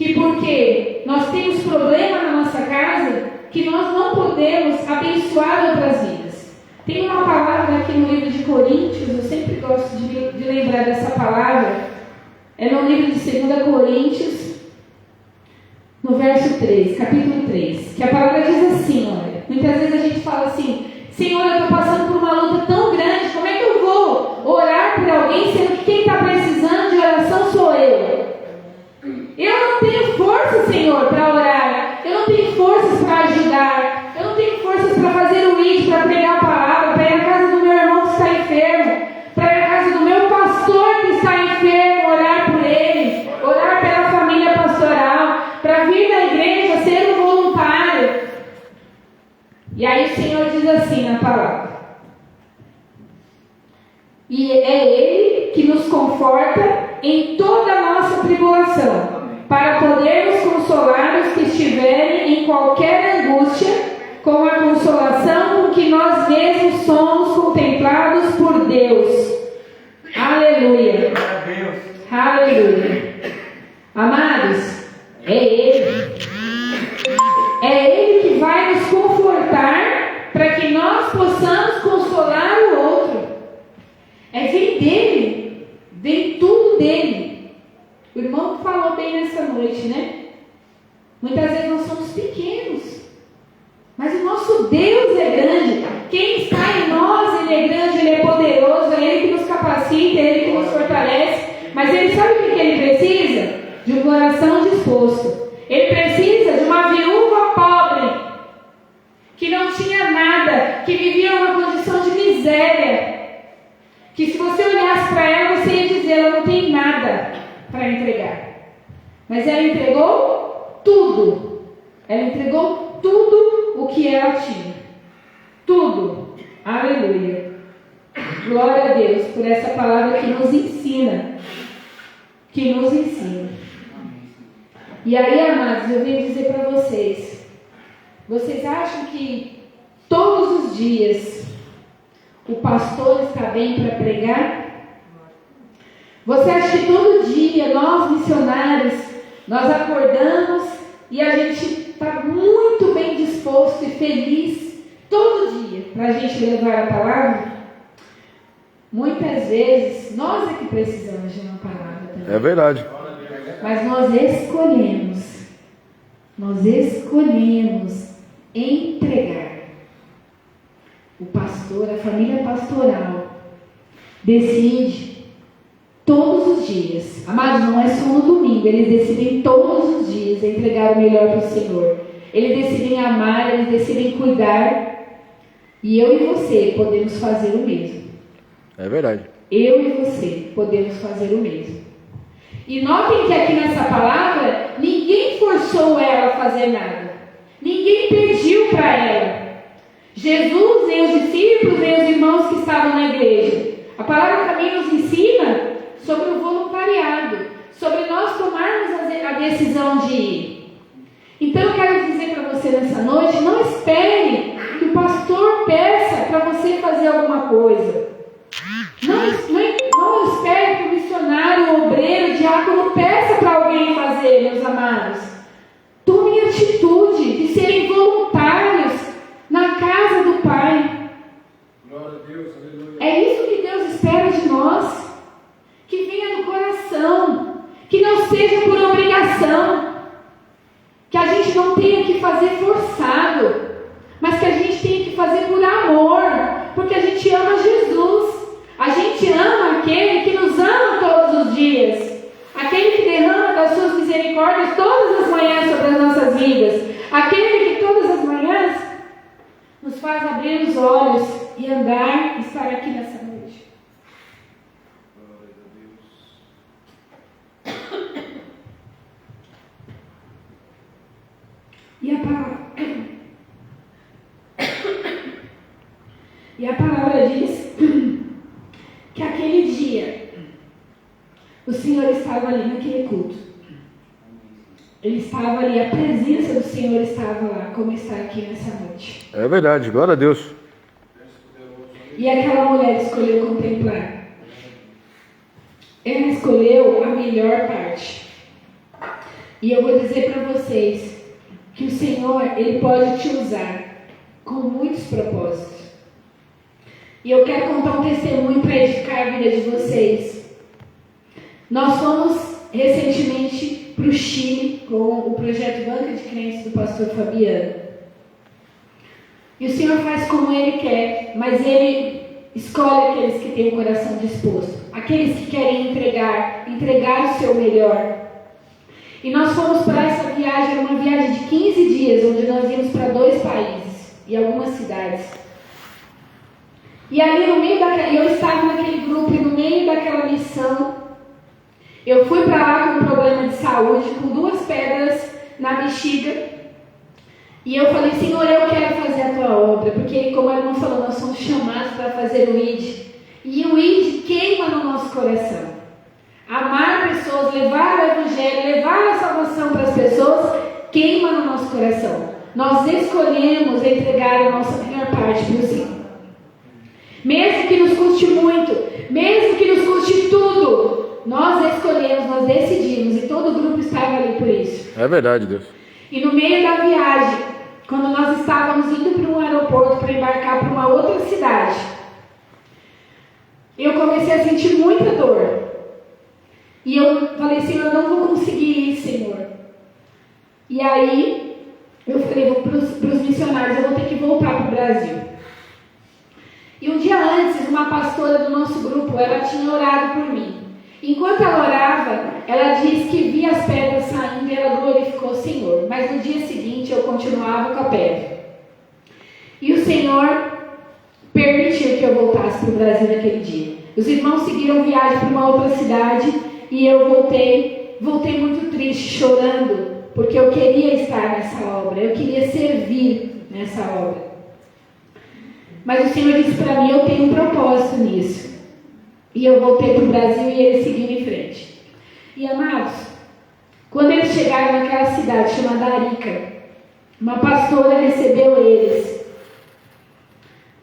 que porque nós temos problema na nossa casa, que nós não podemos abençoar outras vidas. Tem uma palavra aqui no livro de Coríntios, eu sempre gosto de lembrar dessa palavra, é no livro de 2 Coríntios, no verso 3, capítulo 3, que a palavra diz assim, olha, muitas vezes a gente fala assim, Senhor, eu estou passando por uma luta tão grande, como é que eu vou orar por alguém, sendo que quem está precisando de oração sou eu? Eu não tenho força, Senhor, para orar, eu não tenho forças para ajudar, eu não tenho forças para fazer o ID, para pregar a palavra, para ir na casa do meu irmão que está enfermo, para ir na casa do meu pastor que está enfermo, orar por ele, orar pela família pastoral, para vir na igreja, ser um voluntário. E aí o Senhor diz assim na palavra, e é Ele que nos conforta em toda a nossa tribulação, para podermos consolar os que estiverem em qualquer angústia, com a consolação com que nós mesmos somos contemplados por Deus. Aleluia. Aleluia. Amados, é Ele. É Ele que vai nos confortar para que nós possamos consolar o outro. Vem dele, vem tudo dele. O irmão falou bem nessa noite, né? Muitas vezes nós somos pequenos, mas o nosso Deus é grande. Quem está em nós, Ele é grande, Ele é poderoso, é Ele que nos capacita, é Ele que nos fortalece. Mas Ele sabe o que Ele precisa? De um coração disposto. Ele precisa de uma viúva pobre, que não tinha nada, que vivia uma condição de miséria, que se você olhasse para ela, você ia dizer, ela não tem nada para entregar. Mas ela entregou tudo. Ela entregou tudo o que ela tinha. Tudo. Aleluia. Glória a Deus por essa palavra que nos ensina. Que nos ensina. E aí, amados, eu venho dizer para vocês. Vocês acham que todos os dias o pastor está bem para pregar? Você acha que todo dia nós missionários, nós acordamos e a gente está muito bem disposto e feliz todo dia para a gente levar a palavra? Muitas vezes nós é que precisamos de uma palavra também. É verdade. Mas nós escolhemos entregar. O pastor, a família pastoral, decide todos os dias. Amados, não é só no domingo, eles decidem todos os dias entregar o melhor para o Senhor. Eles decidem amar, eles decidem cuidar. E eu e você podemos fazer o mesmo. É verdade. Eu e você podemos fazer o mesmo. E notem que aqui nessa palavra, ninguém forçou ela a fazer nada. Ninguém pediu para ela. Jesus e os discípulos e os irmãos que estavam na igreja. A palavra também nos ensina sobre o voluntariado, sobre nós tomarmos a decisão de ir. Então eu quero dizer para você nessa noite, não espere que o pastor peça para você fazer alguma coisa. Não espere que o missionário, o obreiro, o diácono peça para alguém fazer, meus amados. Tome a atitude de serem voluntários na casa do Pai. Glória a Deus, aleluia. É isso que Deus espera de nós. Que venha do coração. Que não seja por obrigação. Que a gente não tenha que fazer forçado. Mas que a gente tenha que fazer por amor. Porque a gente ama Jesus. A gente ama aquele que nos ama todos os dias. Aquele que derrama das suas misericórdias todas as manhãs sobre as nossas vidas. Aquele que todas as manhãs nos faz abrir os olhos e andar e estar aqui nessa noite. E a palavra diz que aquele dia o Senhor estava ali naquele culto. Ele estava ali, a presença do Senhor estava lá, como está aqui nessa noite. É verdade, glória a Deus. E aquela mulher escolheu contemplar. Ela escolheu a melhor parte. E eu vou dizer para vocês que o Senhor, Ele pode te usar com muitos propósitos. E eu quero contar um testemunho para edificar a vida de vocês. Nós fomos recentemente para o Chile com o projeto Banca de Crentes do pastor Fabiano. E o Senhor faz como Ele quer, mas Ele escolhe aqueles que têm o coração disposto, aqueles que querem entregar o seu melhor. E nós fomos para essa viagem, uma viagem de 15 dias, onde nós íamos para 2 países e algumas cidades. E ali no meio eu estava naquele grupo, e no meio daquela missão, eu fui para lá com um problema de saúde, com 2 pedras na bexiga. E eu falei, Senhor, eu quero fazer a tua obra, porque como a irmã falou, nós somos chamados para fazer o ID. E o ID queima no nosso coração. Amar pessoas, levar o evangelho, levar a salvação para as pessoas, queima no nosso coração. Nós escolhemos entregar a nossa melhor parte para o Senhor. Mesmo que nos custe muito, mesmo que nos custe tudo, nós escolhemos, nós decidimos, e todo o grupo estava ali por isso. É verdade, Deus. E no meio da viagem, quando nós estávamos indo para um aeroporto para embarcar para uma outra cidade, eu comecei a sentir muita dor. E eu falei, Senhor, eu não vou conseguir ir, Senhor. E aí, eu falei para os missionários, eu vou ter que voltar para o Brasil. E um dia antes, uma pastora do nosso grupo, ela tinha orado por mim. Enquanto ela orava, ela disse que via as pedras saindo e ela glorificou o Senhor. Mas no dia seguinte, eu continuava com a pedra. E o Senhor permitiu que eu voltasse para o Brasil naquele dia. Os irmãos seguiram viagem para uma outra cidade e eu voltei muito triste, chorando, porque eu queria estar nessa obra, eu queria servir nessa obra. Mas o Senhor disse para mim, eu tenho um propósito nisso. E eu voltei para o Brasil e eles seguiram em frente. E amados, quando eles chegaram naquela cidade chamada Arica, uma pastora recebeu eles.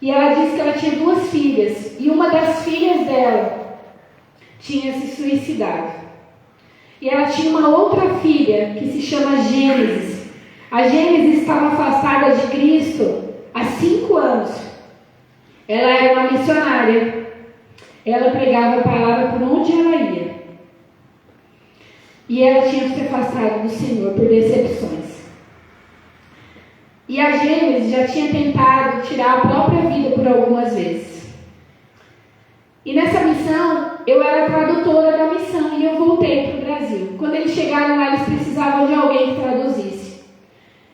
E ela disse que ela tinha 2 filhas. E uma das filhas dela tinha se suicidado. E ela tinha uma outra filha que se chama Gênesis. A Gênesis estava afastada de Cristo há 5 anos. Ela era uma missionária. Ela pregava a palavra por onde ela ia. E ela tinha se afastado do Senhor por decepções. E a Gênesis já tinha tentado tirar a própria vida por algumas vezes. E nessa missão, eu era tradutora da missão e eu voltei para o Brasil. Quando eles chegaram lá, eles precisavam de alguém que traduzisse.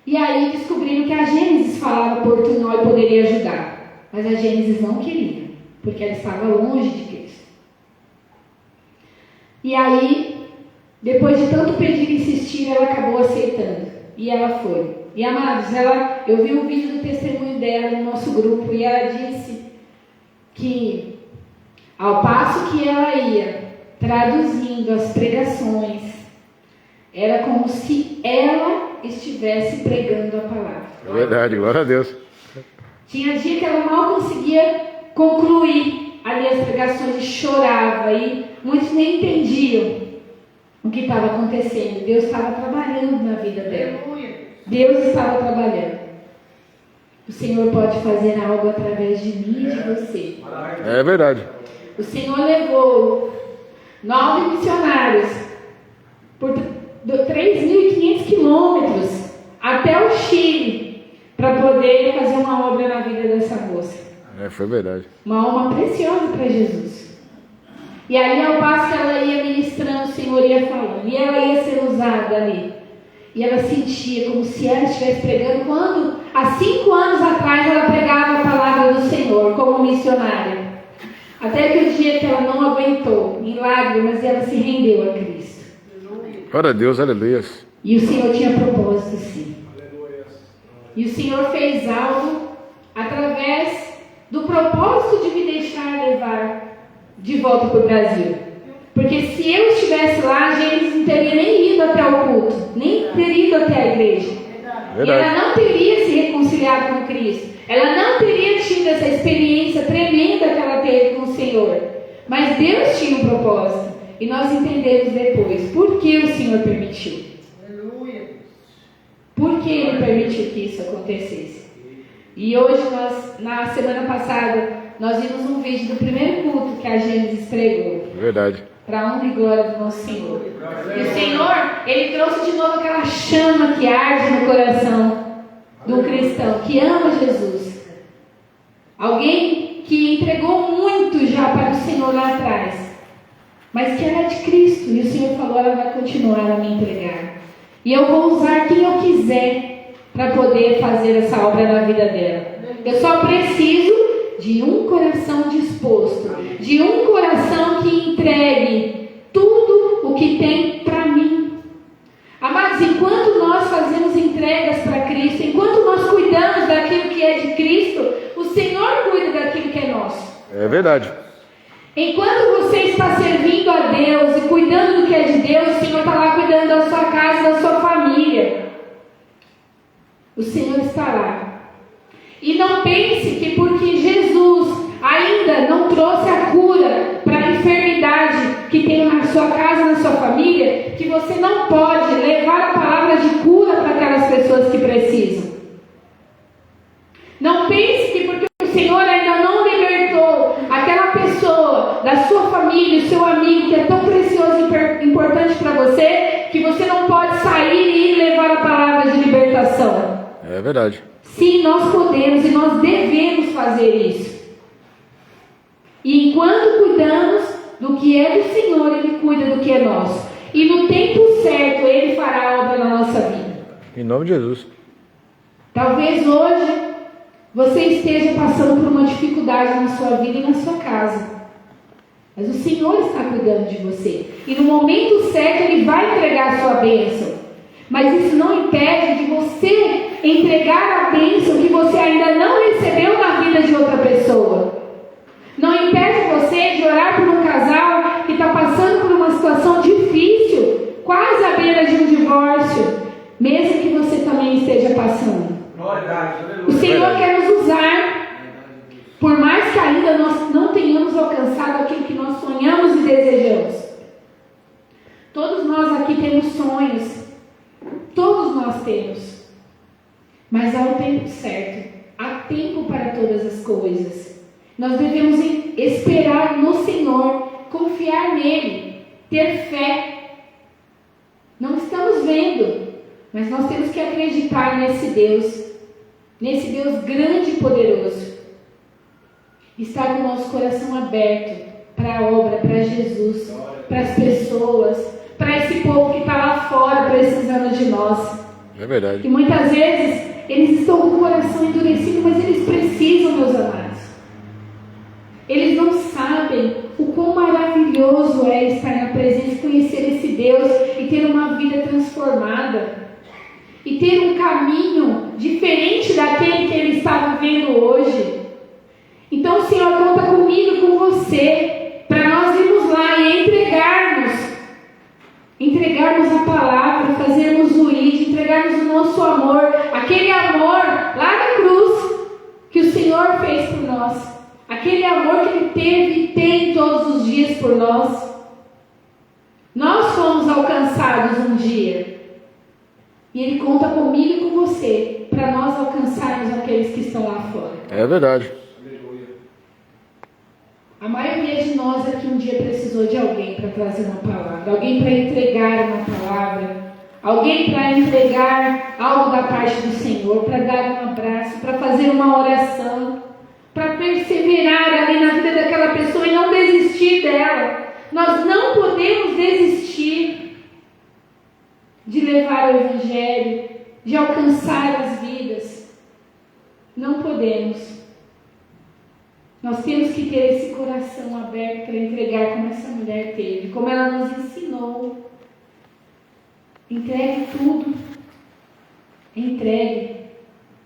E aí descobriram que a Gênesis falava portunhol e poderia ajudar. Mas a Gênesis não queria, porque ela estava longe de Cristo. E aí, depois de tanto pedir e insistir, ela acabou aceitando. E ela foi. E amados, eu vi um vídeo do testemunho dela no nosso grupo e ela disse que, ao passo que ela ia traduzindo as pregações, era como se ela estivesse pregando a palavra. É verdade, glória a Deus. Tinha dia que ela mal conseguia concluir ali as pregações e chorava, e muitos nem entendiam o que estava acontecendo. Deus estava trabalhando na vida dela. Deus estava trabalhando. O Senhor pode fazer algo através de mim e de você. É verdade. O Senhor levou 9 missionários por 3.500 quilômetros até o Chile para poder fazer uma obra na vida dessa moça. Foi verdade. Uma alma preciosa para Jesus. E ali, ao passo que ela ia ministrando, o Senhor ia falando. E ela ia ser usada ali. E ela sentia como se ela estivesse pregando quando, há 5 anos atrás, ela pregava a palavra do Senhor como missionária. Até que o dia que ela não aguentou, em lágrimas, ela se rendeu a Cristo. Glória a Deus, aleluia. E o Senhor tinha propósito, sim. E o Senhor fez algo através do propósito de me deixar levar de volta para o Brasil. Porque se eu estivesse lá, a gente não teria nem ido até o culto, nem teria ido até a igreja. Verdade. E ela não teria se reconciliado com Cristo. Ela não teria tido essa experiência tremenda que ela teve com o Senhor. Mas Deus tinha um propósito. E nós entendemos depois por que o Senhor permitiu. permitir que isso acontecesse. E hoje, na semana passada, nós vimos um vídeo do primeiro culto que a Gênesis pregou. Verdade. Para honra e glória do nosso Senhor. E o Senhor, Ele trouxe de novo aquela chama que arde no coração do cristão, que ama Jesus. Alguém que entregou muito já para o Senhor lá atrás, mas que era de Cristo. E o Senhor falou, ela vai continuar a me entregar. E eu vou usar quem eu quiser para poder fazer essa obra na vida dela. Eu só preciso de um coração disposto, de um coração que entregue tudo o que tem para mim. Amados, enquanto nós fazemos entregas para Cristo, enquanto nós cuidamos daquilo que é de Cristo, o Senhor cuida daquilo que é nosso. É verdade. Enquanto você está servindo a Deus e cuidando do que é de Deus, o Senhor está lá cuidando da sua casa, da sua família. O Senhor está lá. E não pense que porque Jesus ainda não trouxe a cura para a enfermidade que tem na sua casa, na sua família, que você não pode levar a palavra de cura para aquelas pessoas que precisam. Não pense que porque o Senhor ainda não libertou aquela pessoa da sua família, o seu amigo, que é tão precioso e importante para você, que você não pode sair e levar a palavra de libertação. É verdade. Sim, nós podemos e nós devemos fazer isso. E enquanto cuidamos do que é do Senhor, Ele cuida do que é nosso. E no tempo certo, Ele fará a obra na nossa vida. Em nome de Jesus. Talvez hoje você esteja passando por uma dificuldade na sua vida e na sua casa. Mas o Senhor está cuidando de você. E no momento certo, Ele vai entregar a sua bênção. Mas isso não impede de você entregar a bênção que você ainda não recebeu na vida de outra pessoa. Não impede você de orar por um casal que está passando por uma situação difícil, quase à beira de um divórcio, mesmo que você também esteja passando. O Senhor quer nos usar, por mais que ainda nós não tenhamos alcançado aquilo que nós sonhamos e desejamos. Todos nós aqui temos sonhos. Todos nós temos, mas há o tempo certo, há tempo para todas as coisas. Nós devemos esperar no Senhor, confiar nele, ter fé. Não estamos vendo, mas nós temos que acreditar nesse Deus grande e poderoso. Estar com o nosso coração aberto para a obra, para Jesus, para as pessoas, para esse povo que está lá fora precisando de nós. É verdade. E muitas vezes eles estão com o coração endurecido, mas eles precisam, meus amados. Eles não sabem o quão maravilhoso é estar na presença, conhecer esse Deus e ter uma vida transformada. E ter um caminho diferente daquele que ele está vivendo hoje. Então o Senhor conta comigo e com você, para nós irmos lá e entregarmos a palavra, fazermos o ID, entregarmos o nosso amor, aquele amor lá na cruz que o Senhor fez por nós, aquele amor que Ele teve e tem todos os dias por nós. Nós fomos alcançados um dia e Ele conta comigo e com você para nós alcançarmos aqueles que estão lá fora. É verdade. A maioria de nós aqui um dia precisou de alguém para trazer uma palavra, alguém para entregar uma palavra, alguém para entregar algo da parte do Senhor, para dar um abraço, para fazer uma oração, para perseverar ali na vida daquela pessoa e não desistir dela. Nós não podemos desistir de levar o Evangelho, de alcançar as vidas. Não podemos. Nós temos que ter esse coração aberto para entregar como essa mulher teve, como ela nos ensinou. Entregue tudo. Entregue.